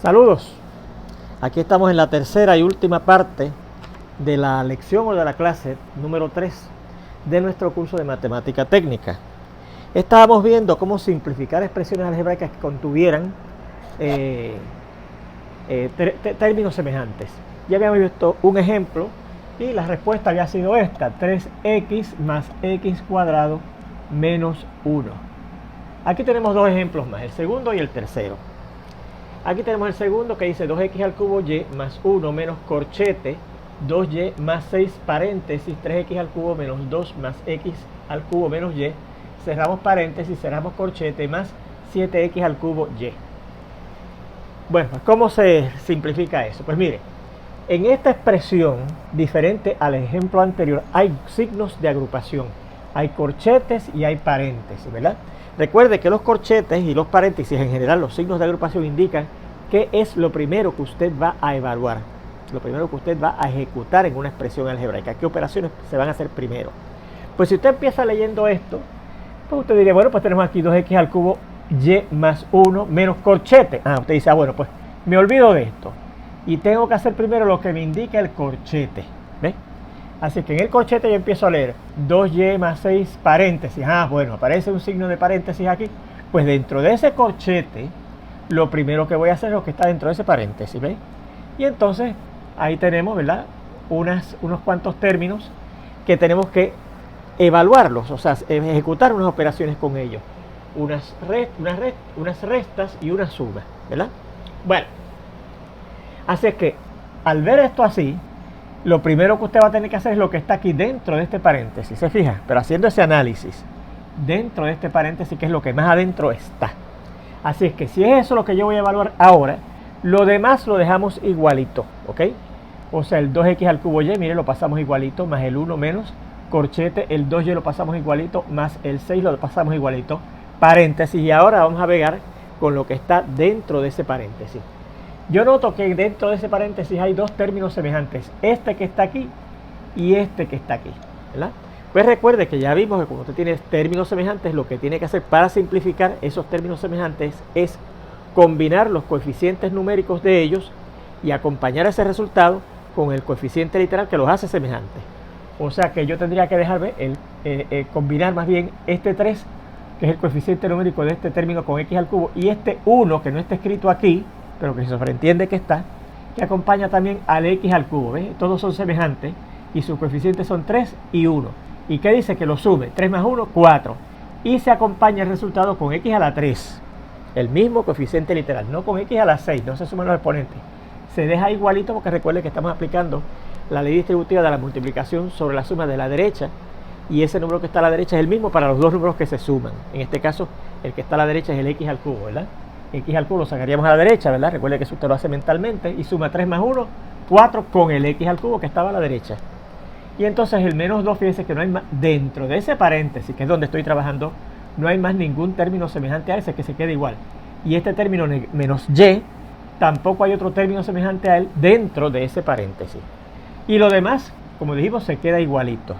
Saludos, aquí estamos en la tercera y última parte de la lección o de la clase número 3 de nuestro curso de matemática técnica. Estábamos viendo cómo simplificar expresiones algebraicas que contuvieran términos semejantes. Ya habíamos visto un ejemplo y la respuesta había sido esta: 3x más x cuadrado menos 1. Aquí tenemos dos ejemplos más, el segundo y el tercero. Aquí tenemos el segundo que dice 2x al cubo y más 1 menos corchete 2y más 6 paréntesis 3x al cubo menos 2 más x al cubo menos y, cerramos paréntesis, cerramos corchete, más 7x al cubo y. Bueno, ¿cómo se simplifica eso? Pues mire, en esta expresión, diferente al ejemplo anterior, hay signos de agrupación, hay corchetes y hay paréntesis, ¿verdad? Recuerde que los corchetes y los paréntesis, en general los signos de agrupación, indican qué es lo primero que usted va a evaluar, lo primero que usted va a ejecutar en una expresión algebraica, qué operaciones se van a hacer primero. Pues si usted empieza leyendo esto, pues usted diría, bueno, pues tenemos aquí 2x al cubo y más 1 menos corchete. Usted dice, bueno, pues me olvido de esto y tengo que hacer primero lo que me indica el corchete, ¿ves? Así que en el corchete yo empiezo a leer 2y más 6 paréntesis. Bueno, aparece un signo de paréntesis aquí. Pues dentro de ese corchete, lo primero que voy a hacer es lo que está dentro de ese paréntesis, ¿ves? Y entonces ahí tenemos, ¿verdad?, unos cuantos términos que tenemos que evaluarlos, o sea, ejecutar unas operaciones con ellos. Unas restas y una suma, ¿verdad? Bueno, así es que al ver esto así, lo primero que usted va a tener que hacer es lo que está aquí dentro de este paréntesis, ¿se fija? Pero haciendo ese análisis dentro de este paréntesis, que es lo que más adentro está. Así es que si es eso lo que yo voy a evaluar ahora, lo demás lo dejamos igualito, ¿ok? O sea, el 2x al cubo y, mire, lo pasamos igualito, más el 1 menos corchete, el 2y lo pasamos igualito, más el 6 lo pasamos igualito, paréntesis. Y ahora vamos a pegar con lo que está dentro de ese paréntesis. Yo noto que dentro de ese paréntesis hay dos términos semejantes, este que está aquí y este que está aquí, ¿verdad? Pues recuerde que ya vimos que cuando usted tiene términos semejantes, lo que tiene que hacer para simplificar esos términos semejantes es combinar los coeficientes numéricos de ellos y acompañar ese resultado con el coeficiente literal que los hace semejantes. O sea que yo tendría que dejar combinar más bien este 3, que es el coeficiente numérico de este término, con x al cubo, y este 1 que no está escrito aquí, pero que se sobreentiende que está, que acompaña también al x al cubo, ¿ves? Todos son semejantes y sus coeficientes son 3 y 1. ¿Y qué dice? Que lo sume, 3 más 1, 4. Y se acompaña el resultado con x a la 3, el mismo coeficiente literal, no con x a la 6, no se suman los exponentes. Se deja igualito porque recuerde que estamos aplicando la ley distributiva de la multiplicación sobre la suma de la derecha, y ese número que está a la derecha es el mismo para los dos números que se suman. En este caso, el que está a la derecha es el x al cubo, ¿verdad? X al cubo lo sacaríamos a la derecha, ¿verdad? Recuerde que eso usted lo hace mentalmente y suma 3 más 1, 4 con el x al cubo que estaba a la derecha. Y entonces el menos 2, fíjense que no hay más, dentro de ese paréntesis, que es donde estoy trabajando, no hay más ningún término semejante a ese, que se quede igual. Y este término menos y, tampoco hay otro término semejante a él dentro de ese paréntesis. Y lo demás, como dijimos, se queda igualito.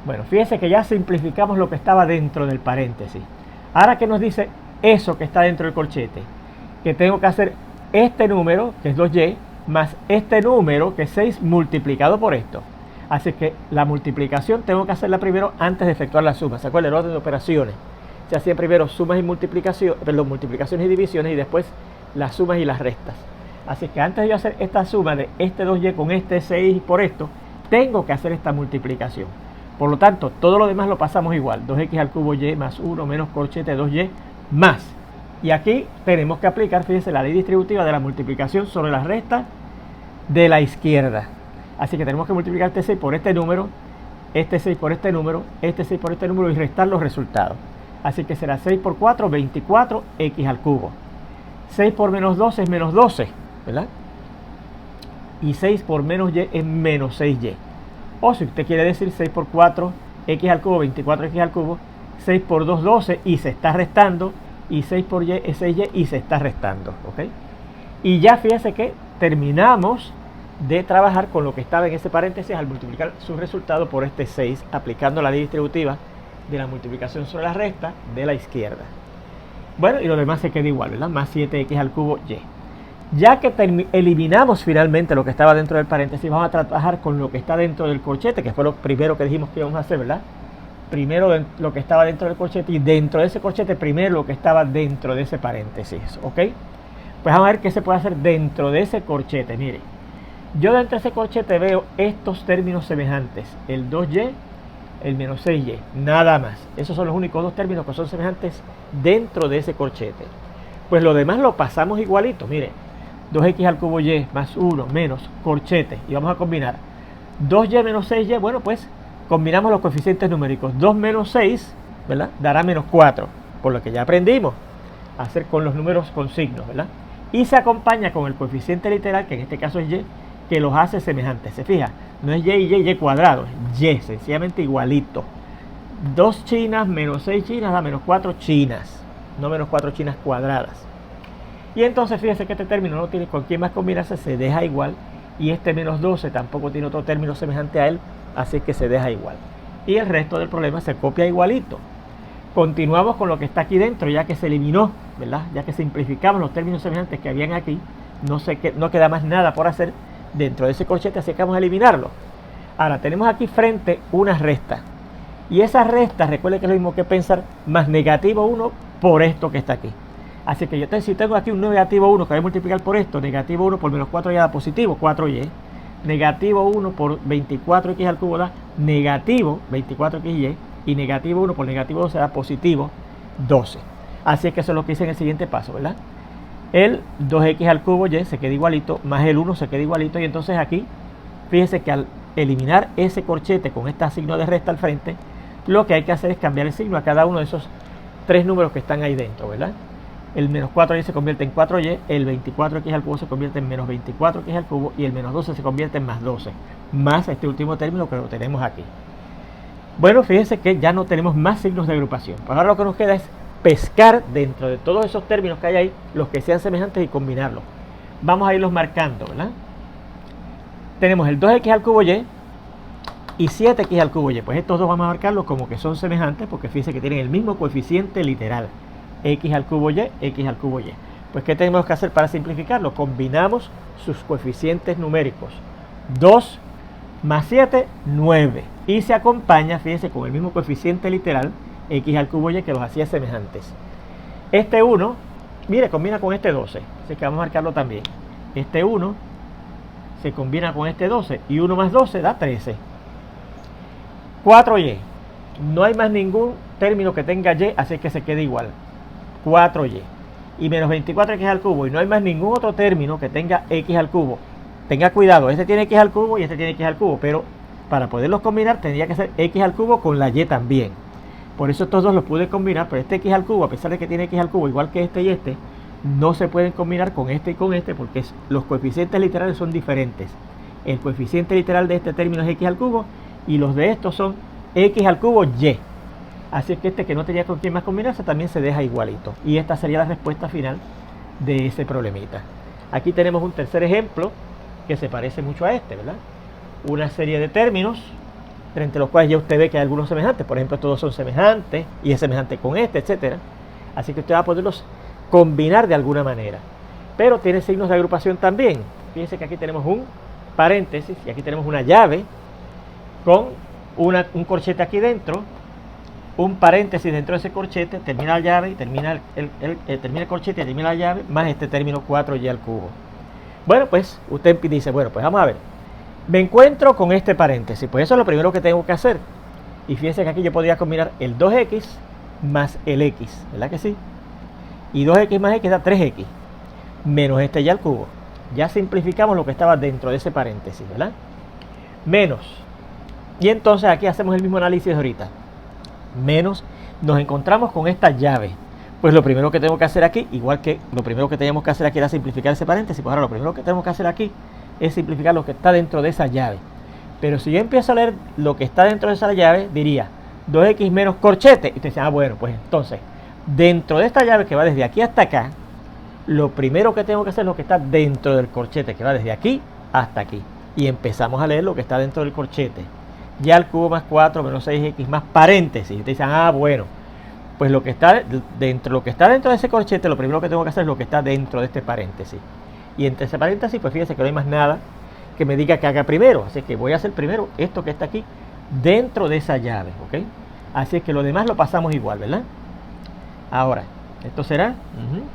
Bueno, fíjense que ya simplificamos lo que estaba dentro del paréntesis. Ahora, ¿qué nos dice eso que está dentro del corchete? Que tengo que hacer este número, que es 2y, más este número, que es 6, multiplicado por esto. Así que la multiplicación tengo que hacerla primero antes de efectuar la suma. ¿Se acuerdan? El orden de operaciones. Se hacían primero sumas y multiplicaciones y divisiones, y después las sumas y las restas. Así que antes de yo hacer esta suma de este 2y con este 6 por esto, tengo que hacer esta multiplicación. Por lo tanto, todo lo demás lo pasamos igual. 2x al cubo y más 1 menos corchete 2y más. Y aquí tenemos que aplicar, fíjense, la ley distributiva de la multiplicación sobre las restas de la izquierda. Así que tenemos que multiplicar este 6 por este número, este 6 por este número, este 6 por este número y restar los resultados. Así que será 6 por 4, 24x al cubo. 6 por menos 12 es menos 12, ¿verdad? Y 6 por menos y es menos 6y. O si usted quiere decir 6 por 4, x al cubo, 24x al cubo, 6 por 2, 12 y se está restando, y 6 por y es 6y y se está restando, ¿ok? Y ya fíjense que terminamos de trabajar con lo que estaba en ese paréntesis al multiplicar su resultado por este 6, aplicando la ley distributiva de la multiplicación sobre la resta de la izquierda. Bueno, y lo demás se queda igual, ¿verdad? Más 7x al cubo y. Ya que eliminamos finalmente lo que estaba dentro del paréntesis, vamos a trabajar con lo que está dentro del corchete, que fue lo primero que dijimos que íbamos a hacer, ¿verdad? Primero lo que estaba dentro del corchete y dentro de ese corchete primero lo que estaba dentro de ese paréntesis, ¿ok? Pues vamos a ver qué se puede hacer dentro de ese corchete. Mire, yo dentro de ese corchete veo estos términos semejantes, el 2y, el menos 6y, nada más. Esos son los únicos dos términos que son semejantes dentro de ese corchete. Pues lo demás lo pasamos igualito, mire, 2x al cubo y más 1 menos corchete, y vamos a combinar 2y menos 6y, bueno, pues combinamos los coeficientes numéricos, 2 menos 6, ¿verdad? Dará menos 4, por lo que ya aprendimos a hacer con los números con signos, ¿verdad? Y se acompaña con el coeficiente literal, que en este caso es y, que los hace semejantes. Se fija, no es y cuadrado, es y, sencillamente igualito. 2 chinas menos 6 chinas da menos 4 chinas, no menos 4 chinas cuadradas. Y entonces fíjese que este término no tiene con quién más combinarse, se deja igual. Y este menos 12 tampoco tiene otro término semejante a él, así que se deja igual. Y el resto del problema se copia igualito. Continuamos con lo que está aquí dentro, ya que se eliminó, ¿verdad? Ya que simplificamos los términos semejantes que habían aquí, no queda más nada por hacer dentro de ese corchete, así que vamos a eliminarlo. Ahora, tenemos aquí frente una resta. Y esa resta, recuerde que es lo mismo que pensar más negativo 1 por esto que está aquí. Así que yo si tengo aquí un negativo 1 que voy a multiplicar por esto, negativo 1 por menos 4 ya da positivo, 4y. Negativo 1 por 24x al cubo da negativo 24xy. Y negativo 1 por negativo 12 da positivo 12. Así es que eso es lo que hice en el siguiente paso, ¿verdad? El 2x al cubo y se queda igualito, más el 1 se queda igualito. Y entonces aquí, fíjense que al eliminar ese corchete con este signo de resta al frente, lo que hay que hacer es cambiar el signo a cada uno de esos tres números que están ahí dentro, ¿verdad? El menos 4y se convierte en 4y, el 24x al cubo se convierte en menos 24x al cubo y el menos 12 se convierte en más 12, más este último término que lo tenemos aquí. Bueno, fíjense que ya no tenemos más signos de agrupación. Pues ahora lo que nos queda es pescar dentro de todos esos términos que hay ahí, los que sean semejantes y combinarlos. Vamos a irlos marcando, ¿verdad? Tenemos el 2x al cubo y 7x al cubo y. Pues estos dos vamos a marcarlos como que son semejantes porque fíjense que tienen el mismo coeficiente literal. X al cubo y, x al cubo y. Pues ¿qué tenemos que hacer para simplificarlo? Combinamos sus coeficientes numéricos. 2 más 7, 9. Y se acompaña, fíjense, con el mismo coeficiente literal, x al cubo y, que los hacía semejantes. Este 1, mire, combina con este 12. Así que vamos a marcarlo también. Este 1 se combina con este 12. Y 1 más 12 da 13. 4y. No hay más ningún término que tenga y, así que se queda igual. 4y. Y menos 24x al cubo. Y no hay más ningún otro término que tenga x al cubo. Tenga cuidado, este tiene x al cubo y este tiene x al cubo, pero para poderlos combinar tendría que ser x al cubo con la y también. Por eso estos dos los pude combinar, pero este x al cubo, a pesar de que tiene x al cubo igual que este y este, no se pueden combinar con este y con este porque los coeficientes literales son diferentes. El coeficiente literal de este término es x al cubo y los de estos son x al cubo y. Así que este que no tenía con quién más combinarse también se deja igualito. Y esta sería la respuesta final de ese problemita. Aquí tenemos un tercer ejemplo que se parece mucho a este, ¿verdad? Una serie de términos entre los cuales ya usted ve que hay algunos semejantes. Por ejemplo, todos son semejantes y es semejante con este, etcétera. Así que usted va a poderlos combinar de alguna manera. Pero tiene signos de agrupación también. Fíjense que aquí tenemos un paréntesis y aquí tenemos una llave con un corchete aquí dentro, un paréntesis dentro de ese corchete, termina la llave y termina el corchete y termina la llave, más este término 4y al cubo. Bueno, pues usted dice, bueno, pues vamos a ver. Me encuentro con este paréntesis, pues eso es lo primero que tengo que hacer. Y fíjense que aquí yo podría combinar el 2x más el x, ¿verdad que sí? Y 2x más x da 3x, menos este y al cubo. Ya simplificamos lo que estaba dentro de ese paréntesis, ¿verdad? Menos. Y entonces aquí hacemos el mismo análisis de ahorita. Menos, nos encontramos con esta llave. Pues lo primero que tengo que hacer aquí, igual que lo primero que teníamos que hacer aquí era simplificar ese paréntesis, pues ahora lo primero que tenemos que hacer aquí es simplificar lo que está dentro de esa llave. Pero si yo empiezo a leer lo que está dentro de esa llave, diría 2x menos corchete. Y usted dice, bueno, pues entonces, dentro de esta llave que va desde aquí hasta acá, lo primero que tengo que hacer es lo que está dentro del corchete, que va desde aquí hasta aquí. Y empezamos a leer lo que está dentro del corchete. Y al cubo más 4 menos 6x más paréntesis. Y ustedes dicen, bueno, pues lo que está dentro de ese corchete, lo primero que tengo que hacer es lo que está dentro de este paréntesis. Y entre ese paréntesis, pues fíjese que no hay más nada que me diga que haga primero. Así que voy a hacer primero esto que está aquí dentro de esa llave, ¿ok? Así es que lo demás lo pasamos igual, ¿verdad? Ahora, esto será,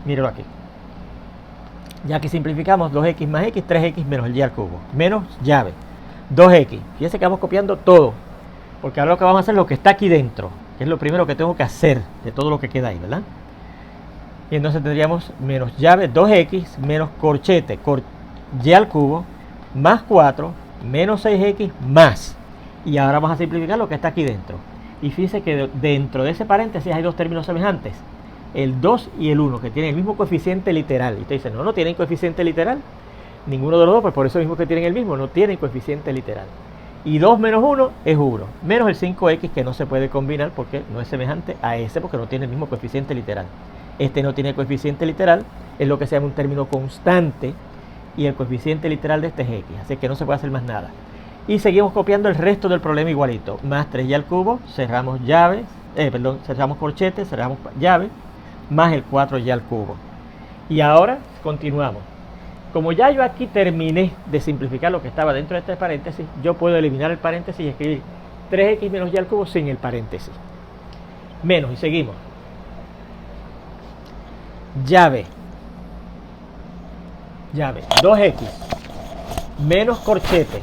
míralo aquí. Ya que simplificamos 2x más x, 3x menos el y al cubo, menos llave, 2x. Fíjense que vamos copiando todo, porque ahora lo que vamos a hacer es lo que está aquí dentro, que es lo primero que tengo que hacer de todo lo que queda ahí, ¿verdad? Y entonces tendríamos menos llave 2x menos corchete, y al cubo, más 4, menos 6x más. Y ahora vamos a simplificar lo que está aquí dentro. Y fíjense que dentro de ese paréntesis hay dos términos semejantes, el 2 y el 1, que tienen el mismo coeficiente literal. Y usted dice, no tienen coeficiente literal. Ninguno de los dos, pues por eso mismo que tienen el mismo, no tienen coeficiente literal. Y 2 menos 1 es 1, menos el 5x, que no se puede combinar porque no es semejante a ese, porque no tiene el mismo coeficiente literal. Este no tiene coeficiente literal, es lo que se llama un término constante, y el coeficiente literal de este es x, así que no se puede hacer más nada. Y seguimos copiando el resto del problema igualito, más 3y al cubo, cerramos llaves, cerramos corchete, cerramos llave, más el 4y al cubo. Y ahora continuamos. Como ya yo aquí terminé de simplificar lo que estaba dentro de este paréntesis, yo puedo eliminar el paréntesis y escribir 3x menos y al cubo sin el paréntesis. Menos, y seguimos. Llave 2x menos corchete,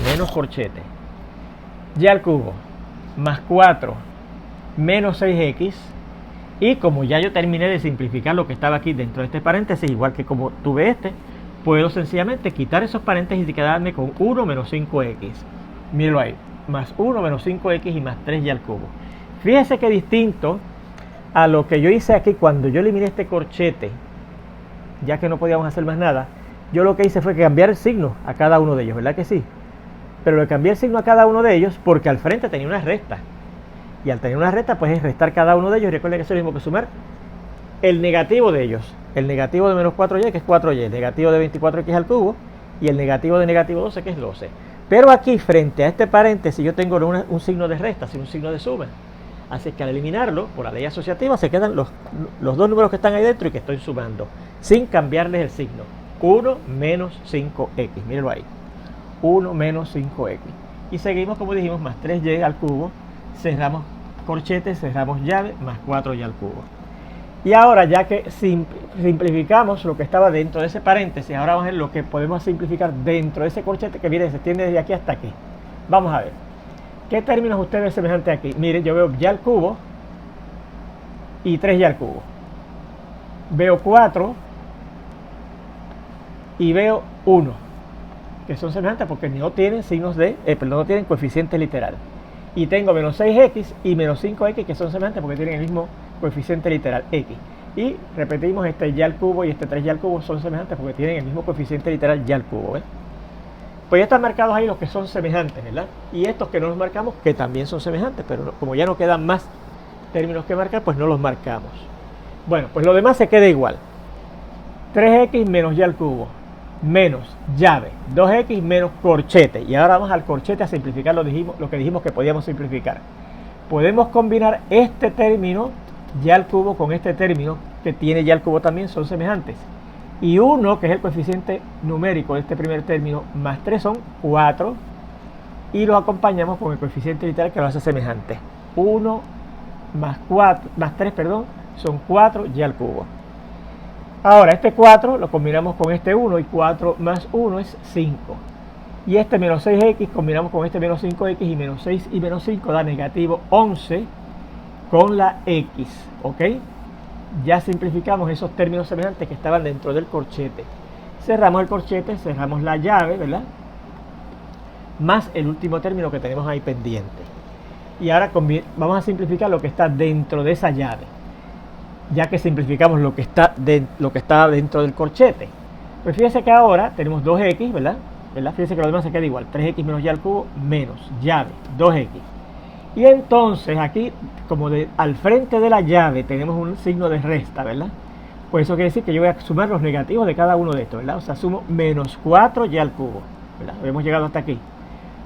menos corchete, y al cubo, más 4 menos 6x. Y como ya yo terminé de simplificar lo que estaba aquí dentro de este paréntesis, igual que como tuve este, puedo sencillamente quitar esos paréntesis y quedarme con 1 menos 5x. Míralo ahí, más 1 menos 5x y más 3y al cubo. Fíjese que distinto a lo que yo hice aquí cuando yo eliminé este corchete, ya que no podíamos hacer más nada, yo lo que hice fue cambiar el signo a cada uno de ellos, ¿verdad que sí? Pero le cambié el signo a cada uno de ellos porque al frente tenía una recta. Y al tener una recta, pues es restar cada uno de ellos. Recuerden que es lo mismo que sumar el negativo de ellos. El negativo de menos 4y, que es 4y. El negativo de 24x al cubo. Y el negativo de negativo 12, que es 12. Pero aquí, frente a este paréntesis, yo tengo un signo de resta, sin un signo de suma. Así que al eliminarlo, por la ley asociativa, se quedan los dos números que están ahí dentro y que estoy sumando, sin cambiarles el signo. 1 menos 5x. Mírenlo ahí. 1 menos 5x. Y seguimos, como dijimos, más 3y al cubo. Cerramos corchete, cerramos llave, más 4y al cubo. Y ahora, ya que simplificamos lo que estaba dentro de ese paréntesis, ahora vamos a ver lo que podemos simplificar dentro de ese corchete que viene, se extiende desde aquí hasta aquí. Vamos a ver. ¿Qué términos ustedes ven semejantes aquí? Miren, yo veo y al cubo y 3y al cubo. Veo 4 y veo 1, que son semejantes porque no tienen signos de, no tienen coeficiente literal. Y tengo menos 6x y menos 5x, que son semejantes porque tienen el mismo coeficiente literal, x. Y repetimos, este y al cubo y este 3y al cubo son semejantes porque tienen el mismo coeficiente literal y al cubo, ¿ves? Pues ya están marcados ahí los que son semejantes, ¿verdad? Y estos que no los marcamos, que también son semejantes, pero como ya no quedan más términos que marcar, pues no los marcamos. Bueno, pues lo demás se queda igual. 3x menos y al cubo, menos llave, 2x menos corchete. Y ahora vamos al corchete a simplificar lo que dijimos que podíamos simplificar. Podemos combinar este término y al cubo con este término que tiene y al cubo también, son semejantes. Y 1, que es el coeficiente numérico de este primer término, más 3 son 4. Y lo acompañamos con el coeficiente literal que lo hace semejante. 1 más 3, son 4 y al cubo. Ahora, este 4 lo combinamos con este 1 y 4 más 1 es 5. Y este menos 6x combinamos con este menos 5x y menos 6 y menos 5 da negativo 11 con la x, ¿ok? Ya simplificamos esos términos semejantes que estaban dentro del corchete. Cerramos el corchete, cerramos la llave, ¿verdad? Más el último término que tenemos ahí pendiente. Y ahora vamos a simplificar lo que está dentro de esa llave, ya que simplificamos lo que está dentro del corchete. Pues fíjense que ahora tenemos 2x, ¿verdad? Fíjense que lo demás se queda igual. 3x menos y al cubo menos llave, 2x. Y entonces aquí, como al frente de la llave tenemos un signo de resta, ¿verdad? Pues eso quiere decir que yo voy a sumar los negativos de cada uno de estos, ¿verdad? O sea, sumo menos 4y al cubo, ¿verdad? Hemos llegado hasta aquí.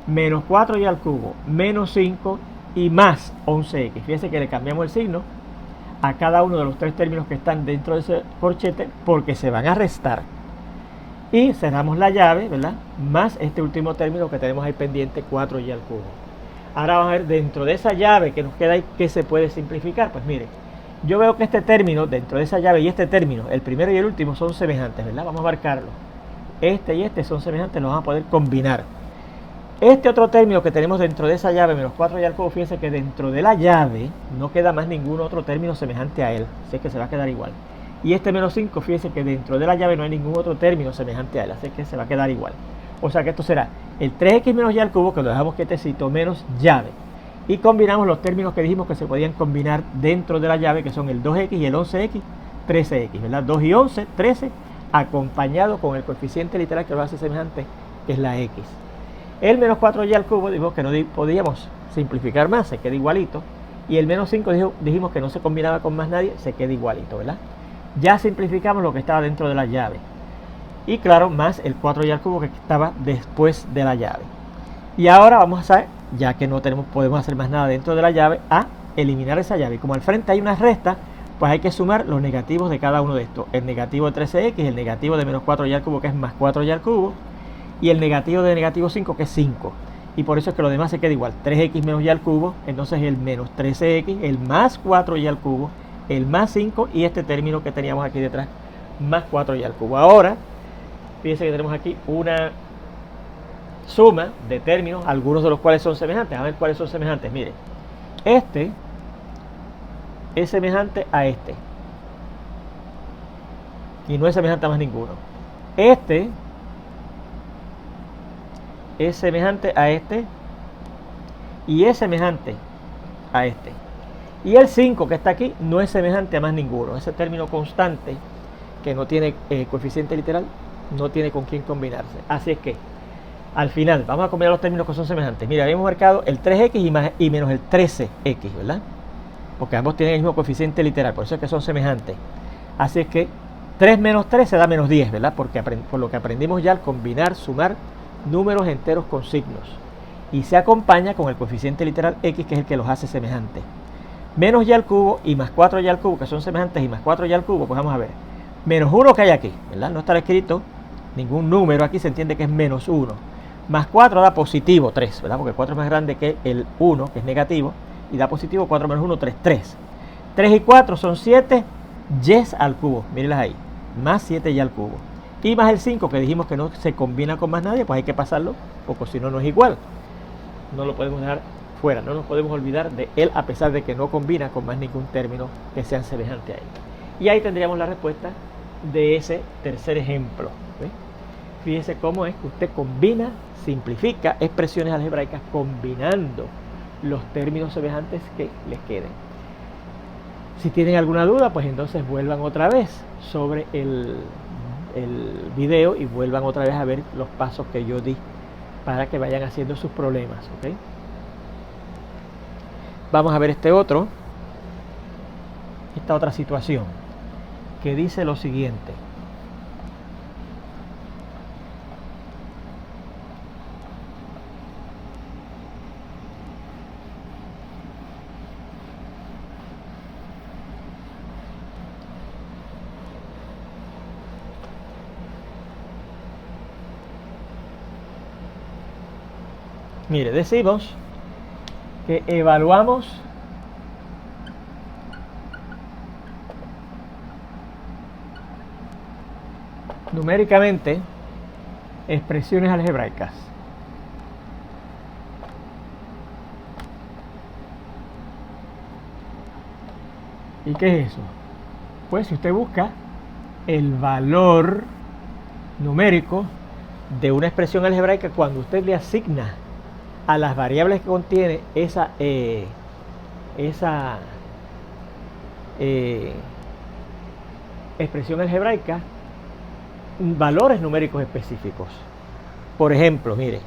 Menos 4y al cubo, menos 5 y más 11x. Fíjense que le cambiamos el signo a cada uno de los tres términos que están dentro de ese corchete porque se van a restar. Y cerramos la llave, ¿verdad? Más este último término que tenemos ahí pendiente, 4y al cubo. Ahora vamos a ver dentro de esa llave que nos queda ahí, ¿qué se puede simplificar? Pues mire, yo veo que este término, dentro de esa llave y este término, el primero y el último son semejantes, ¿verdad? Vamos a marcarlo. Este y este son semejantes, los vamos a poder combinar. Este otro término que tenemos dentro de esa llave, menos 4y al cubo, fíjense que dentro de la llave no queda más ningún otro término semejante a él, así que se va a quedar igual. Y este menos 5, fíjense que dentro de la llave no hay ningún otro término semejante a él, así que se va a quedar igual. O sea que esto será el 3x menos y al cubo, que lo dejamos quietecito, menos llave. Y combinamos los términos que dijimos que se podían combinar dentro de la llave, que son el 2x y el 11x, 13x, ¿verdad? 2 y 11, 13, acompañado con el coeficiente literal que lo hace semejante, que es la x. El menos 4y al cubo dijimos que no podíamos simplificar más, se queda igualito. Y el menos 5 dijimos que no se combinaba con más nadie, se queda igualito, ¿verdad? Ya simplificamos lo que estaba dentro de la llave. Y claro, más el 4y al cubo que estaba después de la llave. Y ahora vamos a hacer, ya que no podemos hacer más nada dentro de la llave, a eliminar esa llave. Y como al frente hay una resta, pues hay que sumar los negativos de cada uno de estos. El negativo de 13x, el negativo de menos 4y al cubo, que es más 4y al cubo, y el negativo de negativo 5, que es 5. Y por eso es que lo demás se queda igual. 3x menos y al cubo, entonces el menos 13x, el más 4y al cubo, el más 5 y este término que teníamos aquí detrás, más 4y al cubo. Ahora, fíjense que tenemos aquí una suma de términos, algunos de los cuales son semejantes. A ver cuáles son semejantes. Mire, este es semejante a este. Y no es semejante a más ninguno. Este es semejante a este. Y es semejante a este. Y el 5 que está aquí no es semejante a más ninguno. Ese término constante que no tiene coeficiente literal, no tiene con quién combinarse. Así es que al final vamos a combinar los términos que son semejantes. Mira, habíamos marcado el 3x y menos el 13x, ¿verdad? Porque ambos tienen el mismo coeficiente literal, por eso es que son semejantes. Así es que 3 menos 3 se da menos 10, ¿verdad? Porque por lo que aprendimos ya al combinar, sumar números enteros con signos. Y se acompaña con el coeficiente literal x, que es el que los hace semejantes. Menos y al cubo y más 4y al cubo, que son semejantes, y más 4y al cubo, pues vamos a ver. Menos 1 que hay aquí, ¿verdad? No está escrito ningún número aquí, se entiende que es menos 1. Más 4 da positivo 3, ¿verdad? Porque 4 es más grande que el 1, que es negativo, y da positivo 4 menos 1, 3, 3. 3 y 4 son 7 y al cubo, mírenlas ahí, más 7 y al cubo. Y más el 5, que dijimos que no se combina con más nadie, pues hay que pasarlo, porque si no, no es igual. No lo podemos dejar fuera, no nos podemos olvidar de él, a pesar de que no combina con más ningún término que sean semejante a él. Y ahí tendríamos la respuesta de ese tercer ejemplo. ¿Ves? Fíjese cómo es que usted combina, simplifica expresiones algebraicas combinando los términos semejantes que les queden. Si tienen alguna duda, pues entonces vuelvan otra vez sobre el video y vuelvan otra vez a ver los pasos que yo di para que vayan haciendo sus problemas, ¿ok? Vamos a ver esta otra situación que dice lo siguiente. Mire, decimos que evaluamos numéricamente expresiones algebraicas. ¿Y qué es eso? Pues si usted busca el valor numérico de una expresión algebraica, cuando usted le asigna a las variables que contiene esa expresión algebraica, valores numéricos específicos. Por ejemplo, mire,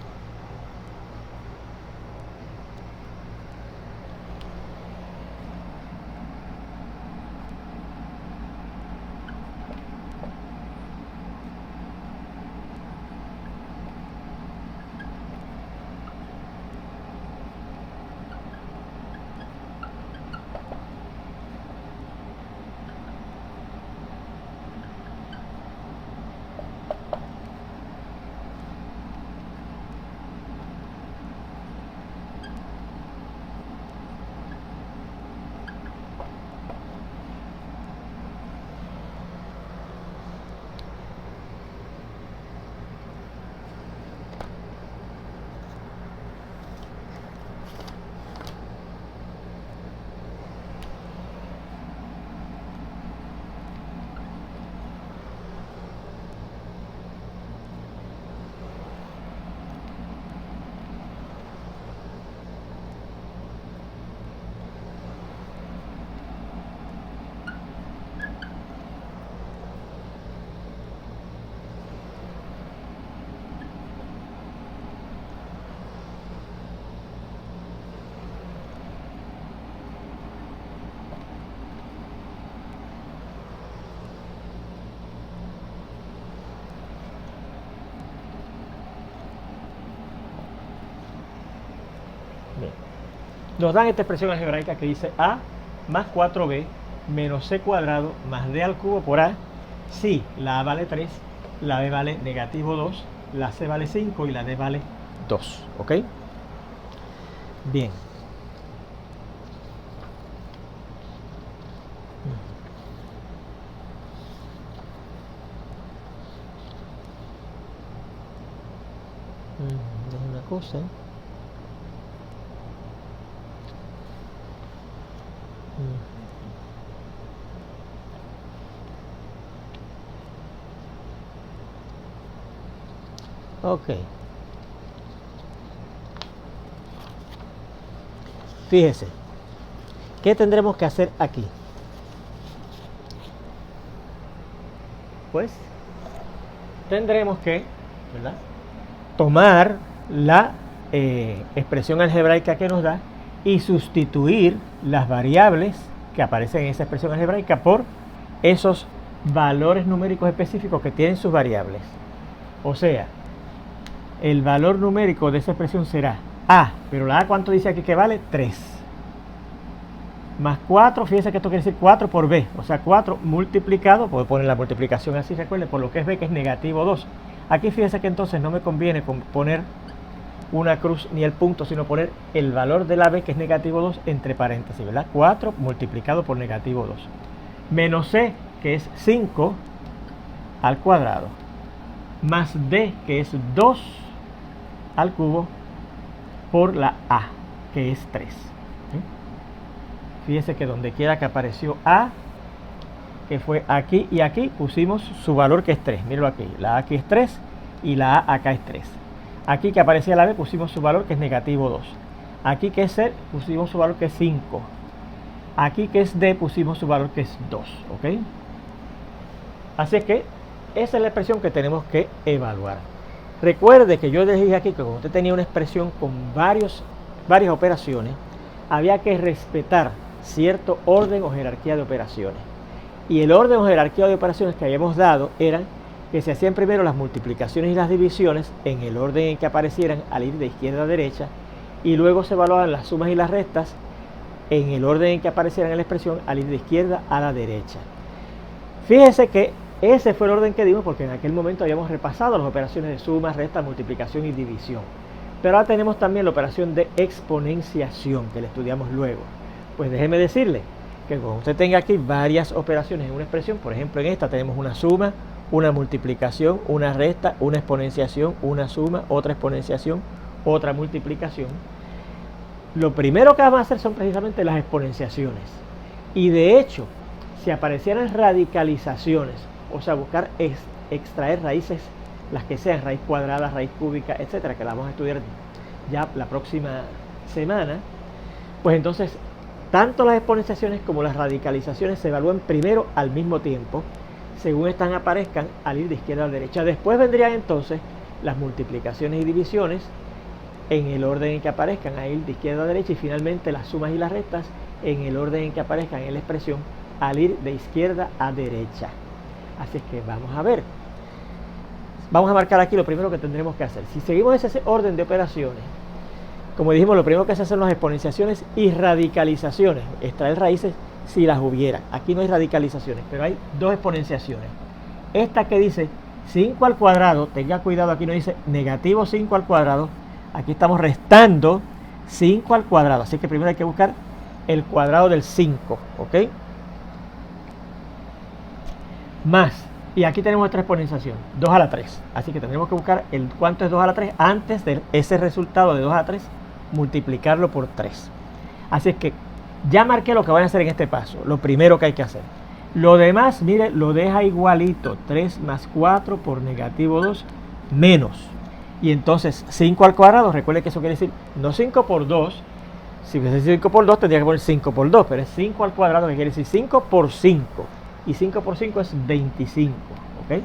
nos dan esta expresión algebraica que dice a más 4b menos c cuadrado más d al cubo por a, si la a vale 3, la b vale negativo 2, la c vale 5 y la d vale 2, ¿ok? Bien. Es una cosa. Ok. Fíjese, ¿qué tendremos que hacer aquí? Pues tendremos que, ¿verdad?, tomar la expresión algebraica que nos da y sustituir las variables que aparecen en esa expresión algebraica por esos valores numéricos específicos que tienen sus variables. O sea, el valor numérico de esa expresión será a, pero la a, ¿cuánto dice aquí que vale? 3. Más 4, fíjense que esto quiere decir 4 por b, o sea 4 multiplicado, puedo poner la multiplicación así, recuerden, por lo que es b, que es negativo 2. Aquí fíjense que entonces no me conviene poner una cruz ni el punto, sino poner el valor de la b, que es negativo 2, entre paréntesis, ¿verdad? 4 multiplicado por negativo 2. Menos c, que es 5 al cuadrado, más d, que es 2 al cubo, por la a, que es 3. Fíjense que donde quiera que apareció a, que fue aquí y aquí, pusimos su valor, que es 3. Mírenlo aquí, la a aquí es 3 y la a acá es 3. Aquí que aparecía la b, pusimos su valor, que es negativo 2. Aquí que es c, pusimos su valor, que es 5. Aquí que es d, pusimos su valor, que es 2. ¿Ok? Así es que esa es la expresión que tenemos que evaluar. Recuerde que yo les dije aquí que cuando usted tenía una expresión con varias operaciones, había que respetar cierto orden o jerarquía de operaciones. Y el orden o jerarquía de operaciones que habíamos dado eran que se hacían primero las multiplicaciones y las divisiones en el orden en que aparecieran al ir de izquierda a derecha, y luego se evaluaban las sumas y las restas en el orden en que aparecieran en la expresión al ir de izquierda a la derecha. Fíjense que ese fue el orden que dimos porque en aquel momento habíamos repasado las operaciones de suma, resta, multiplicación y división. Pero ahora tenemos también la operación de exponenciación, que la estudiamos luego. Pues déjeme decirle que cuando usted tenga aquí varias operaciones en una expresión, por ejemplo en esta tenemos una suma, una multiplicación, una resta, una exponenciación, una suma, otra exponenciación, otra multiplicación. Lo primero que vamos a hacer son precisamente las exponenciaciones. Y de hecho, si aparecieran radicalizaciones, o sea, buscar extraer raíces, las que sean raíz cuadrada, raíz cúbica, etcétera, que la vamos a estudiar ya la próxima semana, pues entonces tanto las exponenciaciones como las radicalizaciones se evalúan primero al mismo tiempo, según estas aparezcan al ir de izquierda a derecha. Después vendrían entonces las multiplicaciones y divisiones en el orden en que aparezcan al ir de izquierda a derecha, y finalmente las sumas y las restas en el orden en que aparezcan en la expresión al ir de izquierda a derecha. Así es que vamos a ver. Vamos a marcar aquí lo primero que tendremos que hacer. Si seguimos ese orden de operaciones, como dijimos, lo primero que se hacen son las exponenciaciones y radicalizaciones, extraer raíces si las hubiera. Aquí no hay radicalizaciones, pero hay dos exponenciaciones. Esta que dice 5 al cuadrado, tenga cuidado, aquí no dice negativo 5 al cuadrado, aquí estamos restando 5 al cuadrado, así que primero hay que buscar el cuadrado del 5, ¿ok? Más, y aquí tenemos otra exponenciación, 2 a la 3, así que tendremos que buscar el cuánto es 2 a la 3 antes de ese resultado de 2 a la 3, multiplicarlo por 3. Así es que ya marqué lo que van a hacer en este paso, lo primero que hay que hacer. Lo demás, mire, lo deja igualito, 3 más 4 por negativo 2 menos. Y entonces 5 al cuadrado, recuerde que eso quiere decir no 5 por 2, si fuese 5 por 2 tendría que poner 5 por 2, pero es 5 al cuadrado, que quiere decir 5 por 5. Y 5 por 5 es 25, ¿ok?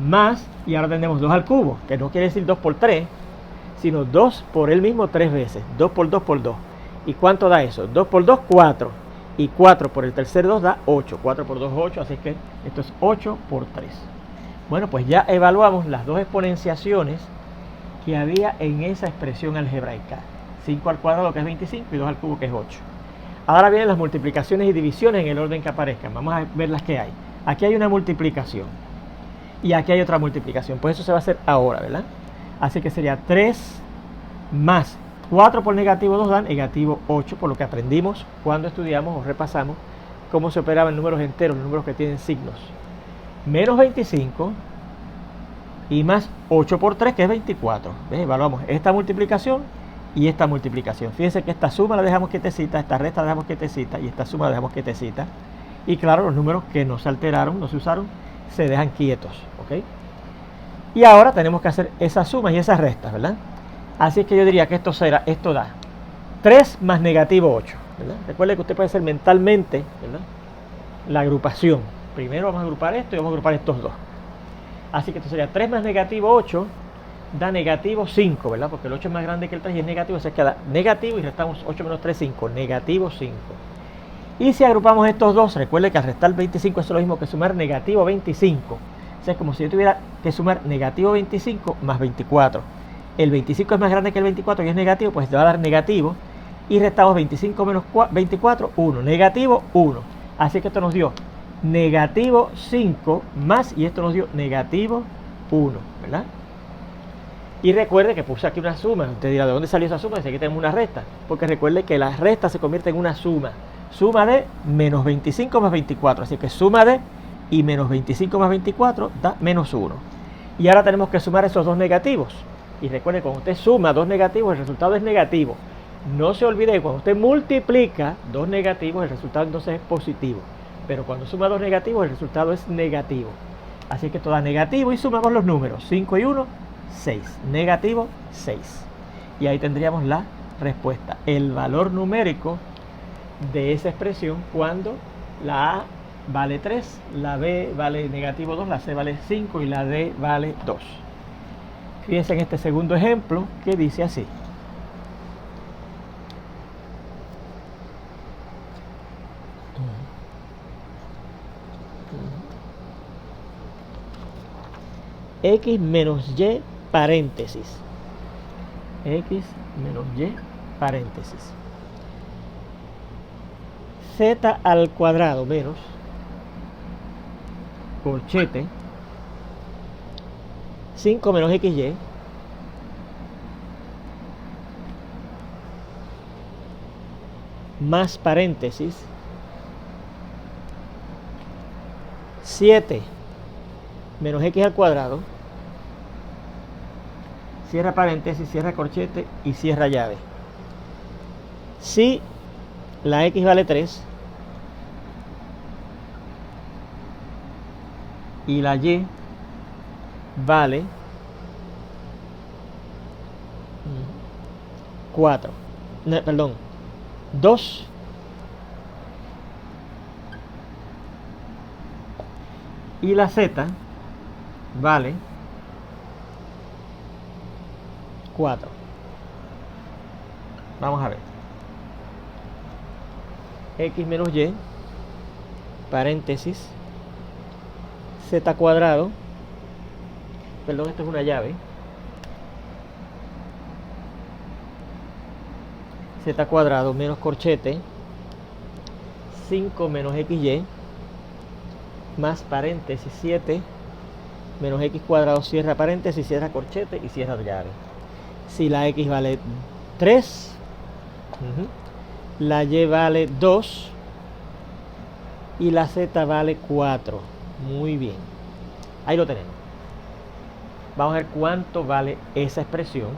Más, y ahora tenemos 2 al cubo, que no quiere decir 2 por 3, sino 2 por él mismo 3 veces, 2 por 2 por 2. ¿Y cuánto da eso? 2 por 2, 4. Y 4 por el tercer 2 da 8. 4 por 2, 8, así que esto es 8 por 3. Bueno, pues ya evaluamos las dos exponenciaciones que había en esa expresión algebraica. 5 al cuadrado, que es 25, y 2 al cubo, que es 8. Ahora vienen las multiplicaciones y divisiones en el orden que aparezcan. Vamos a ver las que hay. Aquí hay una multiplicación y aquí hay otra multiplicación. Pues eso se va a hacer ahora, ¿verdad? Así que sería 3 más 4 por negativo 2 da negativo 8, por lo que aprendimos cuando estudiamos o repasamos cómo se operaban números enteros, los números que tienen signos. Menos 25 y más 8 por 3, que es 24. ¿Ves? Evaluamos esta multiplicación y esta multiplicación. Fíjense que esta suma la dejamos quietecita, esta resta la dejamos quietecita y esta suma la dejamos quietecita. Y claro, los números que no se alteraron, no se usaron, se dejan quietos. ¿Ok? Y ahora tenemos que hacer esas sumas y esas restas, ¿verdad? Así es que yo diría que esto da 3 más negativo 8, ¿verdad? Recuerde que usted puede hacer mentalmente, ¿verdad?, la agrupación. Primero vamos a agrupar esto y vamos a agrupar estos dos. Así que esto sería 3 más negativo 8 da negativo 5, ¿verdad? Porque el 8 es más grande que el 3 y es negativo, o sea que da negativo y restamos 8 menos 3, 5, negativo 5. Y si agrupamos estos dos, recuerde que al restar 25 es lo mismo que sumar negativo 25. O sea, es como si yo tuviera que sumar negativo 25 más 24. El 25 es más grande que el 24 y es negativo, pues te va a dar negativo. Y restamos 25 menos 24, 1. Negativo 1. Así que esto nos dio negativo 5 más, y esto nos dio negativo 1, ¿verdad? Y recuerde que puse aquí una suma. Usted dirá, ¿de dónde salió esa suma? Dice que tenemos una resta. Porque recuerde que la resta se convierte en una suma. Suma de menos 25 más 24. Así que suma de y menos 25 más 24 da menos 1. Y ahora tenemos que sumar esos dos negativos. Y recuerde, cuando usted suma dos negativos, el resultado es negativo. No se olvide que cuando usted multiplica dos negativos, el resultado entonces es positivo. Pero cuando suma dos negativos, el resultado es negativo. Así que esto da negativo y sumamos los números. 5 y 1, 6. Negativo, 6. Y ahí tendríamos la respuesta. El valor numérico de esa expresión cuando la A vale 3, la B vale negativo 2, la C vale 5 y la D vale 2. Fíjense en este segundo ejemplo que dice así. X menos Y paréntesis. X menos Y paréntesis. Z al cuadrado menos corchete 5 menos XY más paréntesis 7 menos X al cuadrado, cierra paréntesis, cierra corchete y cierra llave. Si la X vale 3 y la Y vale 4, no, perdón, 2 y la Z vale 4. Vamos a ver. X menos Y paréntesis Z cuadrado, perdón, esto es una llave, Z cuadrado menos corchete 5 menos XY más paréntesis 7 menos X cuadrado, cierra paréntesis, cierra corchete y cierra llave. Si la X vale 3, la Y vale 2 y la Z vale 4. Muy bien, ahí lo tenemos. Vamos a ver cuánto vale esa expresión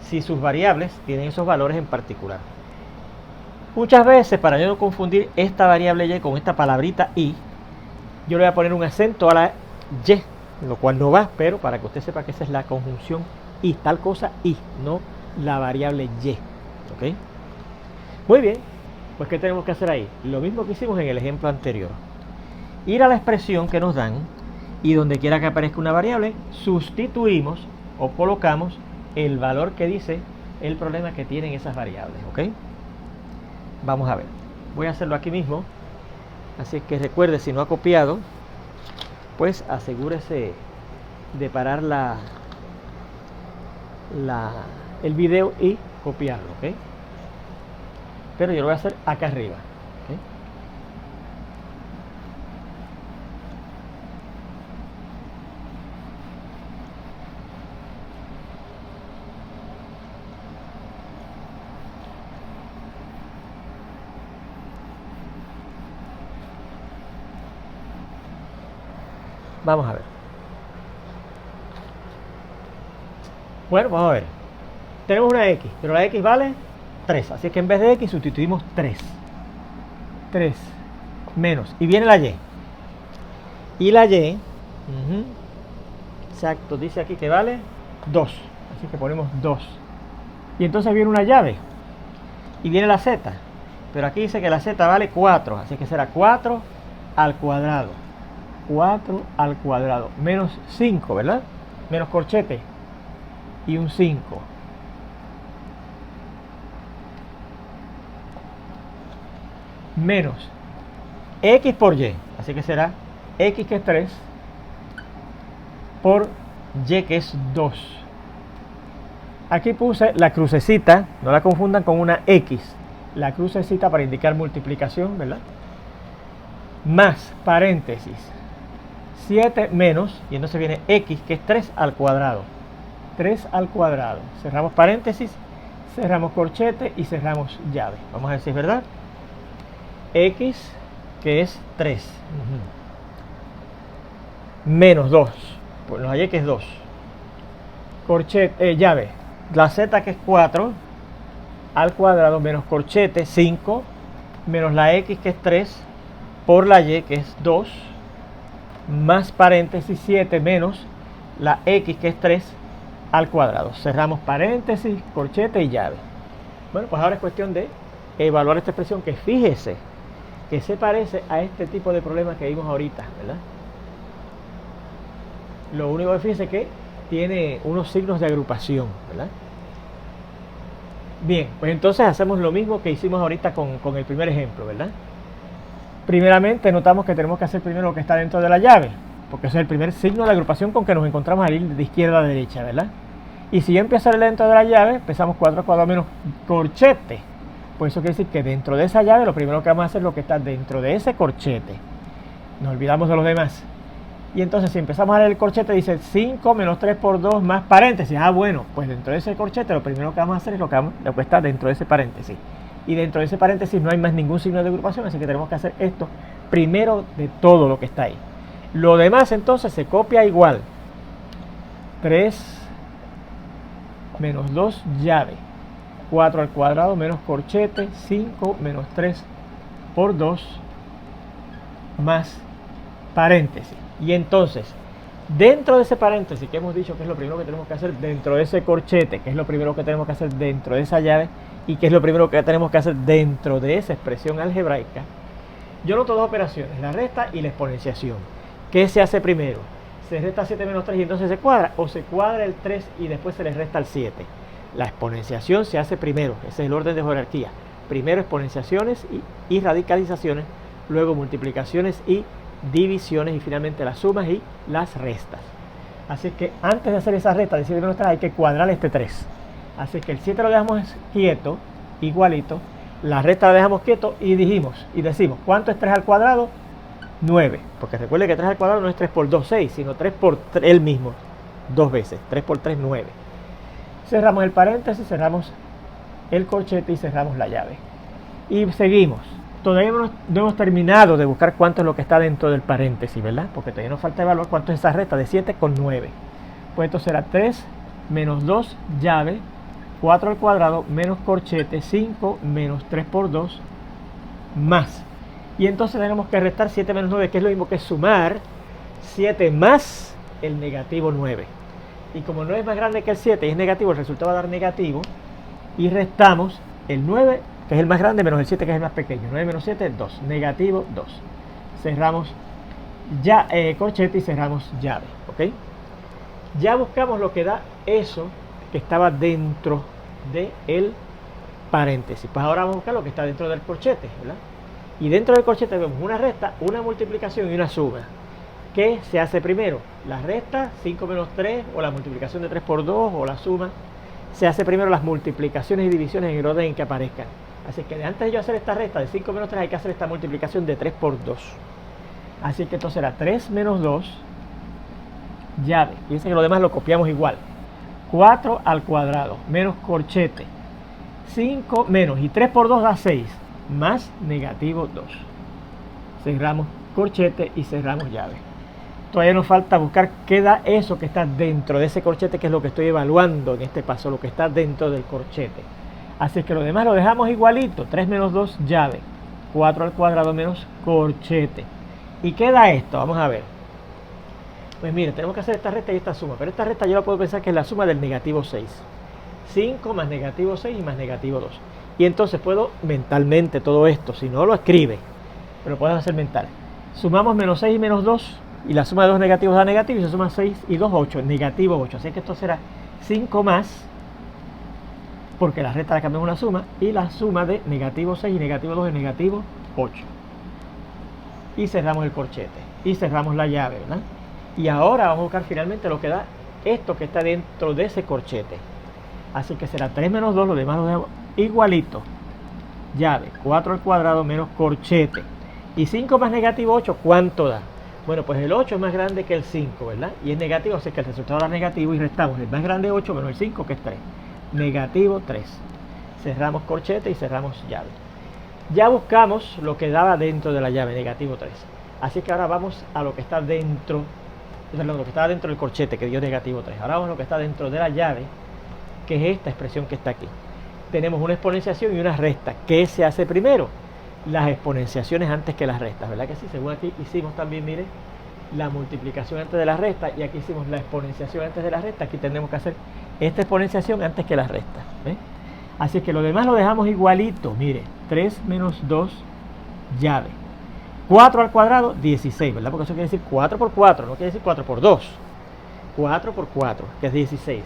si sus variables tienen esos valores en particular. Muchas veces, para yo no confundir esta variable Y con esta palabrita Y, yo le voy a poner un acento a la Y, lo cual no va, pero para que usted sepa que esa es la conjunción Y, tal cosa Y, no la variable Y. ¿Ok? Muy bien, pues ¿qué tenemos que hacer ahí? Lo mismo que hicimos en el ejemplo anterior. Ir a la expresión que nos dan y donde quiera que aparezca una variable, sustituimos o colocamos el valor que dice el problema que tienen esas variables. ¿Ok? Vamos a ver. Voy a hacerlo aquí mismo. Así que recuerde, si no ha copiado, pues asegúrese de parar el video y copiarlo, ¿ok? Pero yo lo voy a hacer acá arriba, ¿ok? Vamos a ver. Bueno, vamos a ver. Tenemos una X, pero la X vale 3. Así que en vez de X sustituimos 3. 3 menos. Y viene la Y. Y la Y, exacto, dice aquí que vale 2. Así que ponemos 2. Y entonces viene una llave. Y viene la Z. Pero aquí dice que la Z vale 4. Así que será 4 al cuadrado. 4 al cuadrado. Menos 5, ¿verdad? Menos corchete. Y un 5. Menos X por Y. Así que será X, que es 3, por Y, que es 2. Aquí puse la crucecita, no la confundan con una X. La crucecita para indicar multiplicación, ¿verdad? Más, paréntesis, 7 menos, y entonces viene X, que es 3 al cuadrado. 3 al cuadrado. Cerramos paréntesis, cerramos corchete y cerramos llave. Vamos a ver si es verdad. X, que es 3. Menos 2. Pues nos hallé que es 2. Corchete, llave. La Z, que es 4 al cuadrado, menos corchete, 5. Menos la X, que es 3, por la Y, que es 2. Más paréntesis, 7 menos la X, que es 3 al cuadrado. Cerramos paréntesis, corchete y llave. Bueno, pues ahora es cuestión de evaluar esta expresión, que fíjese que se parece a este tipo de problemas que vimos ahorita, ¿verdad? Lo único que fíjese que tiene unos signos de agrupación, ¿verdad? Bien, pues entonces hacemos lo mismo que hicimos ahorita con el primer ejemplo, ¿verdad? Primeramente notamos que tenemos que hacer primero lo que está dentro de la llave, porque ese es el primer signo de agrupación con que nos encontramos al ir de izquierda a derecha, ¿verdad? Y si yo empiezo a ir dentro de la llave, empezamos 4 al cuadrado menos corchete. Pues eso quiere decir que dentro de esa llave lo primero que vamos a hacer es lo que está dentro de ese corchete. Nos olvidamos de los demás. Y entonces si empezamos a leer el corchete, dice 5 menos 3 por 2 más paréntesis. Ah, bueno, pues dentro de ese corchete lo primero que vamos a hacer es lo que está dentro de ese paréntesis. Y dentro de ese paréntesis no hay más ningún signo de agrupación, así que tenemos que hacer esto primero de todo lo que está ahí. Lo demás entonces se copia igual. 3 menos 2, llave. 4 al cuadrado menos corchete, 5 menos 3 por 2 más paréntesis. Y entonces, dentro de ese paréntesis, que hemos dicho que es lo primero que tenemos que hacer dentro de ese corchete, que es lo primero que tenemos que hacer dentro de esa llave, y que es lo primero que tenemos que hacer dentro de esa expresión algebraica, yo noto dos operaciones, la resta y la exponenciación. ¿Qué se hace primero? ¿Se resta 7 menos 3 y entonces se cuadra? ¿O se cuadra el 3 y después se le resta el 7? La exponenciación se hace primero, ese es el orden de jerarquía. Primero exponenciaciones y radicalizaciones, luego multiplicaciones y divisiones, y finalmente las sumas y las restas. Así que antes de hacer esa resta de 7 menos 3 hay que cuadrar este 3. Así que el 7 lo dejamos quieto, igualito, la resta la dejamos quieto y decimos, ¿cuánto es 3 al cuadrado? 9, porque recuerde que 3 al cuadrado no es 3 por 2, 6, sino 3 por él mismo, dos veces, 3 por 3, 9. Cerramos el paréntesis, cerramos el corchete y cerramos la llave. Y seguimos. Todavía no hemos terminado de buscar cuánto es lo que está dentro del paréntesis, ¿verdad? Porque todavía nos falta evaluar cuánto es esa resta de 7 con 9. Pues esto será 3 menos 2, llave, 4 al cuadrado menos corchete, 5 menos 3 por 2 más. Y entonces tenemos que restar 7 menos 9, que es lo mismo que sumar 7 más el negativo 9. Y como 9 es más grande que el 7 y es negativo, el resultado va a dar negativo. Y restamos el 9, que es el más grande, menos el 7, que es el más pequeño. 9 menos 7 es 2, negativo 2. Cerramos ya corchete y cerramos llave, ¿ok? Ya buscamos lo que da eso que estaba dentro del paréntesis. Pues ahora vamos a buscar lo que está dentro del corchete, ¿verdad? Y dentro del corchete vemos una resta, una multiplicación y una suma. ¿Qué se hace primero? La resta, 5 menos 3, o la multiplicación de 3 por 2, o la suma se hace primero las multiplicaciones y divisiones en el orden en que aparezcan. Así que antes de yo hacer esta resta de 5 menos 3 hay que hacer esta multiplicación de 3 por 2. Así que esto será 3 menos 2, llave. Fíjense que lo demás lo copiamos igual. 4 al cuadrado menos corchete. 5 menos, y 3 por 2 da 6, más negativo 2. Cerramos corchete y cerramos llave. Todavía nos falta buscar qué da eso que está dentro de ese corchete, que es lo que estoy evaluando en este paso, lo que está dentro del corchete. Así que lo demás lo dejamos igualito. 3 menos 2, llave. 4 al cuadrado menos corchete. ¿Y qué da esto? Vamos a ver. Pues mire, tenemos que hacer esta resta y esta suma. Pero esta resta yo la puedo pensar que es la suma del negativo 6. 5 más negativo 6 y más negativo 2. Y entonces puedo mentalmente todo esto, si no lo escribe, pero lo puedes hacer mental. Sumamos menos 6 y menos 2. Y la suma de dos negativos da negativo y se suma 6 y 2, 8, negativo 8. Así que esto será 5 más, porque la resta la cambiamos una suma, y la suma de negativo 6 y negativo 2 es negativo 8. Y cerramos el corchete, y cerramos la llave, ¿verdad? Y ahora vamos a buscar finalmente lo que da esto que está dentro de ese corchete. Así que será 3 menos 2, lo demás lo dejamos igualito. Llave, 4 al cuadrado menos corchete. Y 5 más negativo 8, ¿cuánto da? Bueno, pues el 8 es más grande que el 5, ¿verdad? Y es negativo, así que el resultado da negativo y restamos el más grande 8 menos el 5, que es 3. Negativo 3. Cerramos corchete y cerramos llave. Ya buscamos lo que daba dentro de la llave, negativo 3. Así que ahora vamos a lo que está dentro, perdón, lo que estaba dentro del corchete, que dio negativo 3. Ahora vamos a lo que está dentro de la llave, que es esta expresión que está aquí. Tenemos una exponenciación y una resta. ¿Qué se hace primero? Las exponenciaciones antes que las restas, ¿verdad que sí? Según aquí hicimos también, mire, la multiplicación antes de la resta, y aquí hicimos la exponenciación antes de la resta. Aquí tenemos que hacer esta exponenciación antes que la resta, ¿ves? Así que lo demás lo dejamos igualito, mire, 3 menos 2, llave. 4 al cuadrado, 16, ¿verdad? Porque eso quiere decir 4 por 4, no quiere decir 4 por 2. 4 por 4, que es 16.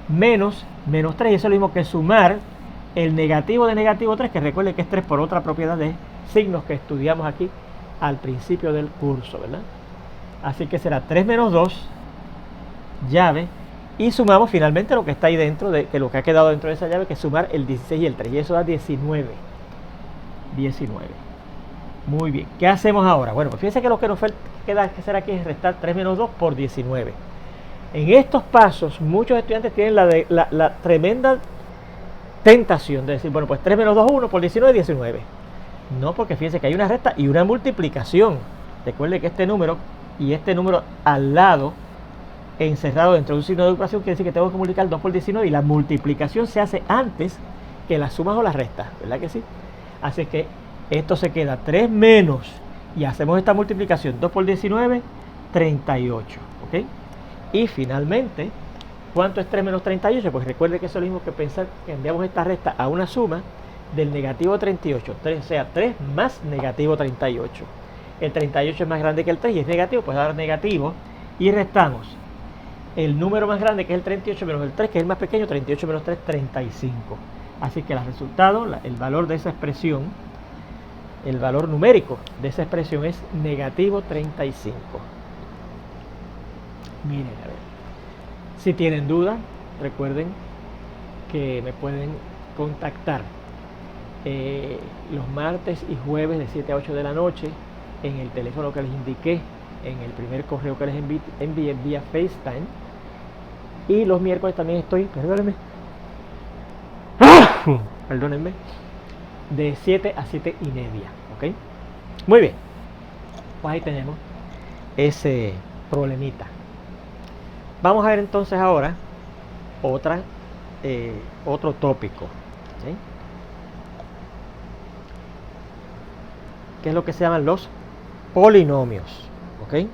Menos 3, y eso es lo mismo que sumar el negativo de negativo 3, que recuerde que es 3 por otra propiedad de signos que estudiamos aquí al principio del curso, ¿verdad? Así que será 3 menos 2, llave, y sumamos finalmente lo que está ahí dentro, que lo que ha quedado dentro de esa llave, que es sumar el 16 y el 3, y eso da 19. 19. Muy bien, ¿qué hacemos ahora? Bueno, pues fíjense que lo que nos queda que hacer aquí es restar 3 menos 2 por 19. En estos pasos, muchos estudiantes tienen la tremenda tentación de decir, bueno, pues 3 menos 2, 1 por 19, 19. No, porque fíjense que hay una resta y una multiplicación. Recuerde que este número y este número al lado, encerrado dentro de un signo de ecuación, quiere decir que tengo que multiplicar 2 por 19, y la multiplicación se hace antes que las sumas o las restas, ¿verdad que sí? Así que esto se queda 3 menos, y hacemos esta multiplicación, 2 por 19, 38, ¿ok? Y finalmente, ¿cuánto es 3 menos 38? Pues recuerde que eso es lo mismo que pensar que enviamos esta resta a una suma del negativo 38, o sea, 3 más negativo 38. El 38 es más grande que el 3 y es negativo, pues dar negativo, y restamos el número más grande, que es el 38, menos el 3, que es el más pequeño. 38 menos 3, 35. Así que el resultado, el valor de esa expresión, el valor numérico de esa expresión es negativo 35. Miren, a ver. Si tienen dudas, recuerden que me pueden contactar los martes y jueves de 7 a 8 de la noche en el teléfono que les indiqué en el primer correo que les envié vía FaceTime. Y los miércoles también estoy, perdónenme, de 7 a 7 y media, ¿ok? Muy bien, pues ahí tenemos ese problemita. Vamos a ver entonces ahora otro tópico, ¿sí? Que es lo que se llaman los polinomios, ¿ok?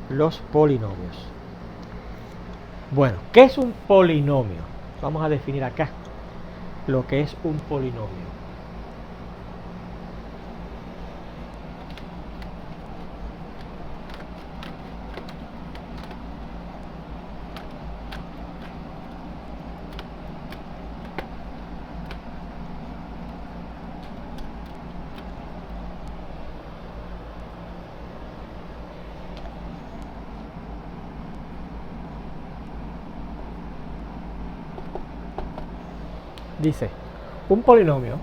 Los polinomios. Bueno, ¿qué es un polinomio? Vamos a definir acá lo que es un polinomio. Dice, un polinomio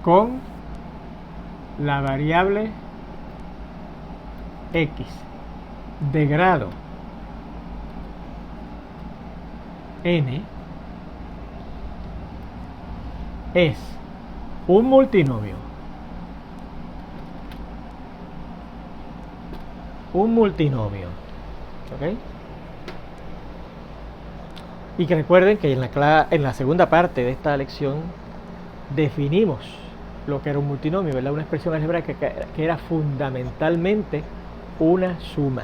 con la variable x de grado n es un multinomio. Un multinomio. ¿Ok? Y que recuerden que en la segunda parte de esta lección definimos lo que era un multinomio, ¿verdad? Una expresión algebraica que era fundamentalmente una suma.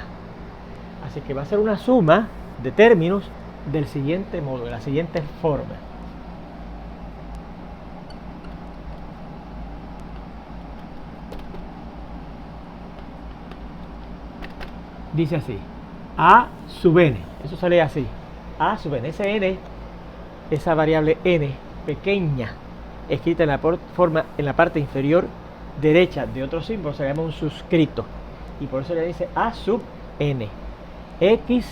Así que va a ser una suma de términos del siguiente modo, de la siguiente forma. Dice así, a sub n, eso sale así, a sub n, ese n, esa variable n pequeña, escrita en la parte inferior derecha de otro símbolo, se llama un suscrito, y por eso le dice a sub n, x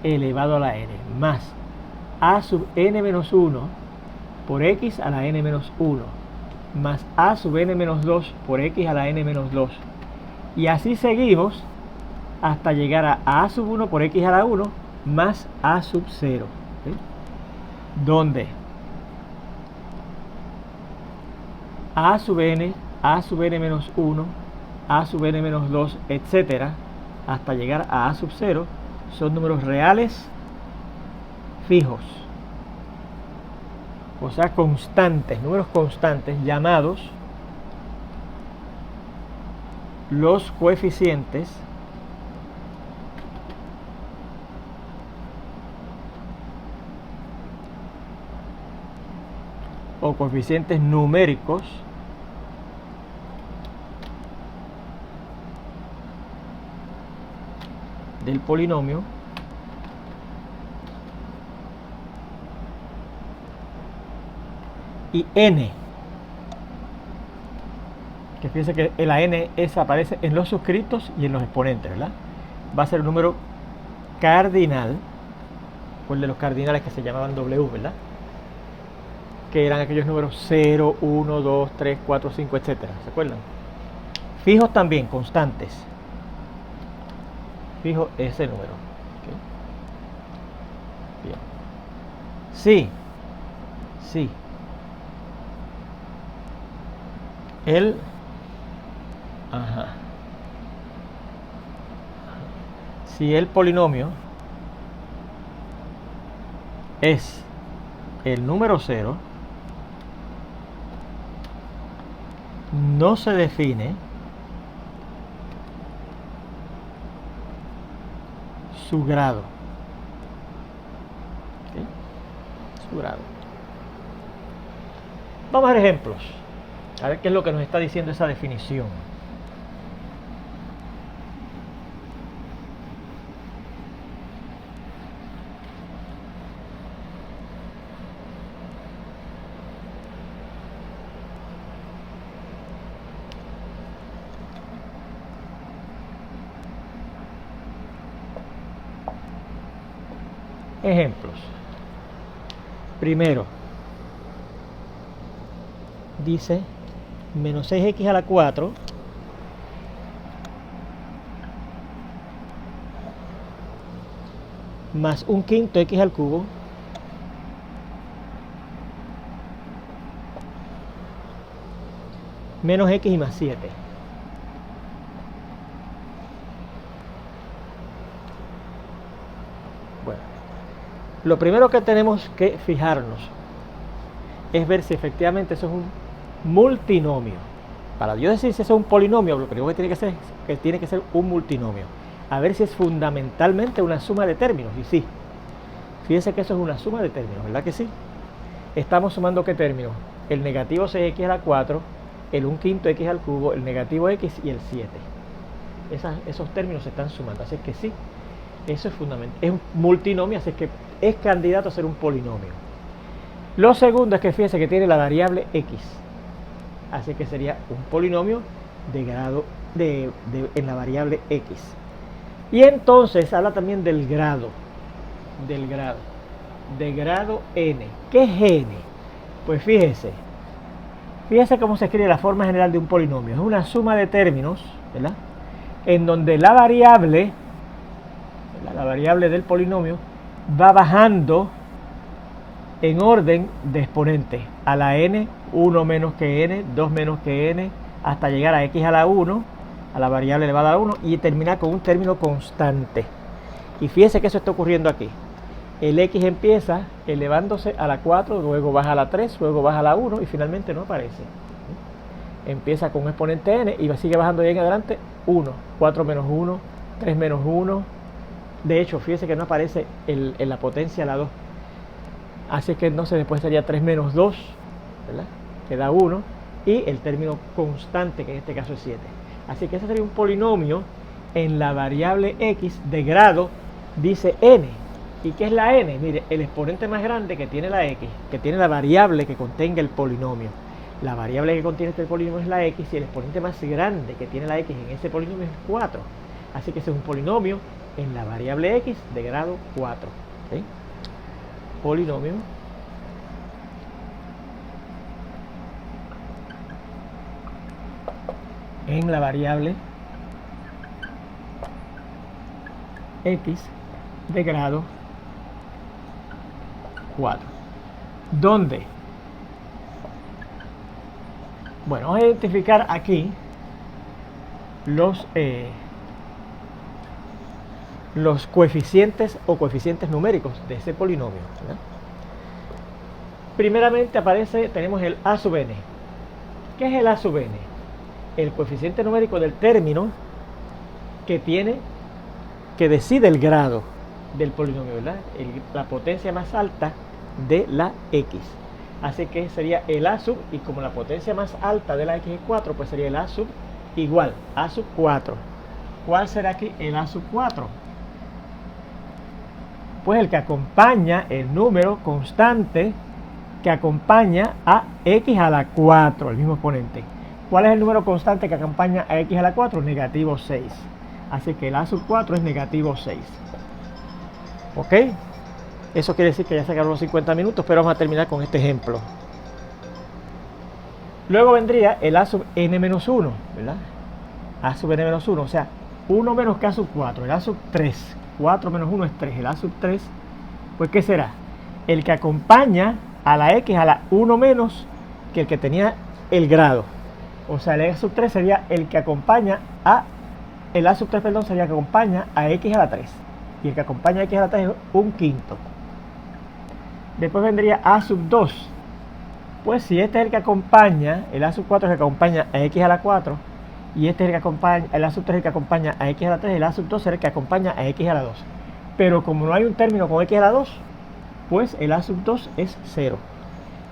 elevado a la n, más a sub n menos 1 por x a la n menos 1, más a sub n menos 2 por x a la n menos 2, y así seguimos hasta llegar a sub 1 por x a la 1 más a sub 0, ¿sí? Donde a sub n menos 1, a sub n menos 2, etcétera, hasta llegar a sub 0, son números reales fijos, o sea, constantes, números constantes llamados los coeficientes o coeficientes numéricos del polinomio y n, que fíjense que la n esa aparece en los suscritos y en los exponentes, ¿verdad? Va a ser un número cardinal, o el de los cardinales que se llamaban W, ¿verdad? Que eran aquellos números 0, 1, 2, 3, 4, 5, etcétera. ¿Se acuerdan? Fijos también, constantes. Fijo ese número. ¿Okay? Bien. Sí. Sí. Si el polinomio es el número 0, no se define su grado. ¿Okay? Su grado. Vamos a ver ejemplos. A ver qué es lo que nos está diciendo esa definición. Ejemplos. Primero, dice menos 6x a la 4 más un quinto x al cubo menos x y más 7. Bueno, lo primero que tenemos que fijarnos es ver si efectivamente eso es un multinomio. Para yo decir si eso es un polinomio, lo primero que tiene que ser un multinomio. A ver si es fundamentalmente una suma de términos. Y sí, fíjense que eso es una suma de términos, ¿verdad que sí? Estamos sumando ¿qué términos? El negativo 6x a la 4, el 1/5 x al cubo, el negativo x y el 7. Esos términos se están sumando, así que sí, eso es fundamental. Es un multinomio, así que es candidato a ser un polinomio. Lo segundo es que fíjense que tiene la variable x, así que sería un polinomio de grado en la variable x. Y entonces habla también del grado, de grado n. ¿Qué es n? Pues fíjese cómo se escribe la forma general de un polinomio. Es una suma de términos, ¿verdad?, en donde la variable del polinomio va bajando en orden de exponentes a la n, 1 menos que n, 2 menos que n, hasta llegar a x a la 1, a la variable elevada a la 1, y terminar con un término constante. Y fíjese que eso está ocurriendo aquí. El x empieza elevándose a la 4, luego baja a la 3, luego baja a la 1 y finalmente no aparece. Empieza con un exponente n y sigue bajando de ahí en adelante 1, 4 menos 1, 3 menos 1. De hecho, fíjese que no aparece en la potencia la 2. Así que entonces después sería 3 menos 2, ¿verdad?, que da 1, y el término constante, que en este caso es 7. Así que ese sería un polinomio en la variable x de grado, dice n. ¿Y qué es la n? Mire, el exponente más grande que tiene la x, que tiene la variable que contenga el polinomio. La variable que contiene este polinomio es la x, y el exponente más grande que tiene la x en ese polinomio es 4. Así que ese es un polinomio en la variable x de grado 4. ¿Sí? Polinomio en la variable x de grado 4. ¿Dónde? Bueno, vamos a identificar aquí los coeficientes o coeficientes numéricos de ese polinomio, ¿verdad? Primeramente tenemos el a sub n. ¿Qué es el a sub n? El coeficiente numérico del término que decide el grado del polinomio, ¿verdad? La potencia más alta de la x. Así que sería el a sub, y como la potencia más alta de la x es 4, pues sería el a sub igual a sub 4. ¿Cuál será aquí el a sub 4? Pues el que acompaña el número constante que acompaña a x a la 4, el mismo exponente. ¿Cuál es el número constante que acompaña a x a la 4? Negativo 6. Así que el a sub 4 es negativo 6. ¿Ok? Eso quiere decir que ya se acabaron los 50 minutos, pero vamos a terminar con este ejemplo. Luego vendría el a sub n-1, ¿verdad? A sub n-1, o sea, 1 menos que a sub 4, el a sub 3. 4 menos 1 es 3, el a sub 3, pues ¿qué será? El que acompaña a la x a la 1 menos que el que tenía el grado. O sea, el a sub 3 sería el que acompaña el a sub 3, perdón, sería el que acompaña a x a la 3. Y el que acompaña a x a la 3 es un quinto. Después vendría a sub 2. Pues si este es el que acompaña, el a sub 4 es el que acompaña a x a la 4, y este es el que acompaña, el a sub 3 es el que acompaña a x a la 3, el a sub 2 es el que acompaña a x a la 2. Pero como no hay un término con x a la 2, pues el a sub 2 es 0.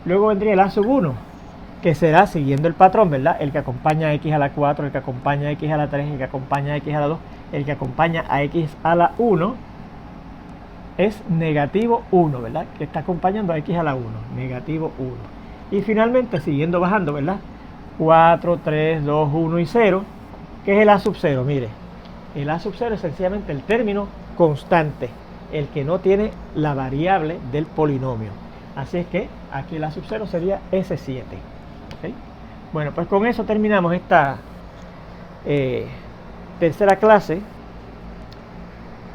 Luego vendría el a sub 1, que será siguiendo el patrón, ¿verdad? El que acompaña a x a la 4, el que acompaña a x a la 3, el que acompaña a x a la 2, el que acompaña a x a la 1 es negativo 1, ¿verdad? Que está acompañando a x a la 1, negativo 1. Y finalmente, siguiendo bajando, ¿verdad? 4, 3, 2, 1 y 0. ¿Qué es el a sub 0? Mire, el a sub 0 es sencillamente el término constante, el que no tiene la variable del polinomio. Así es que aquí el a sub 0 sería S7. ¿Okay? Bueno, pues con eso terminamos esta tercera clase.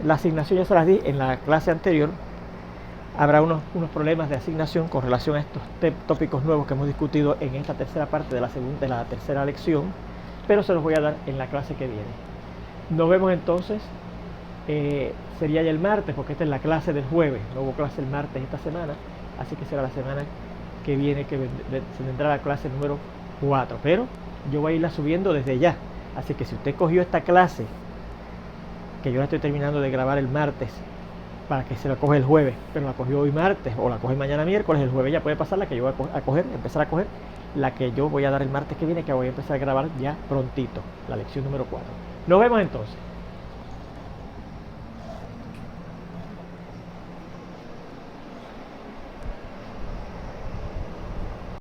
La asignación ya se las di en la clase anterior. Habrá unos problemas de asignación con relación a estos tópicos nuevos que hemos discutido en esta tercera parte de la tercera lección, pero se los voy a dar en la clase que viene. Nos vemos entonces, sería ya el martes, porque esta es la clase del jueves. No hubo clase el martes esta semana, así que será la semana que viene que se vendrá la clase número 4, pero yo voy a irla subiendo desde ya. Así que si usted cogió esta clase, que yo la estoy terminando de grabar el martes, para que se la coge el jueves, pero la cogió hoy martes o la coge mañana miércoles, el jueves ya puede pasar la que yo voy a empezar a coger la que yo voy a dar el martes que viene, que voy a empezar a grabar ya prontito, la lección número 4. Nos vemos entonces.